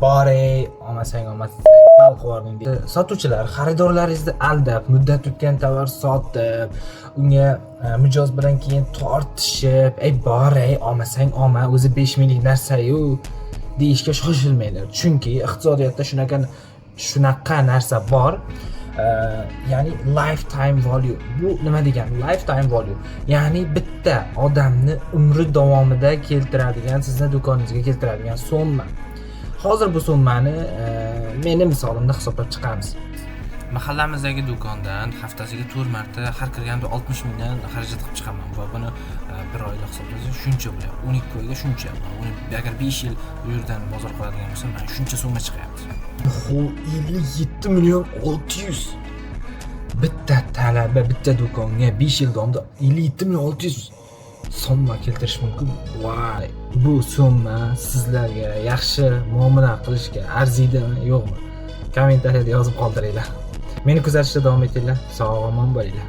bor olmasang olmasang balqorning sotuvchilar xaridorlaringizni aldab muddat o'tgan tovar sotib unga mijoz bilan keyin tortishib bor olmasang olma o'zi 5 minglik narsa-yu deyishga shoshilmanglar, chunki iqtisodiyotda shunaqa narsa bor. Ya'ni lifetime value. Bu nima degani? Lifetime value. Ya'ni bitta odamni umri davomida keltiradigan, sizni do'koningizga keltiradigan summa. Hozir bu summani meni misolimda hisoblab chiqamiz. Mahallamizdagi do'kondan haftasiga 4 marta har kirganda 60 mingdan xarajat qilib chiqaman. Va buni bir oyda hisoblasak shuncha bo'lyapti. 12 oyga shuncha. Agar 5 yil bu yerdan bozor qiladigan bo'lsam, mana shuncha summa chiqyapti. 57 million 600. Bitta talaba bitta do'konga 5 yil davomida 57 million 600 so'mma keltirish mumkin. Voy, bu summa sizlarga yaxshi muomala qilishga arziydimi, yo'qmi? Kommentariyada yozib qoldiringlar. Meni kuzatishda davom etinglar. Sog' omon bo'linglar.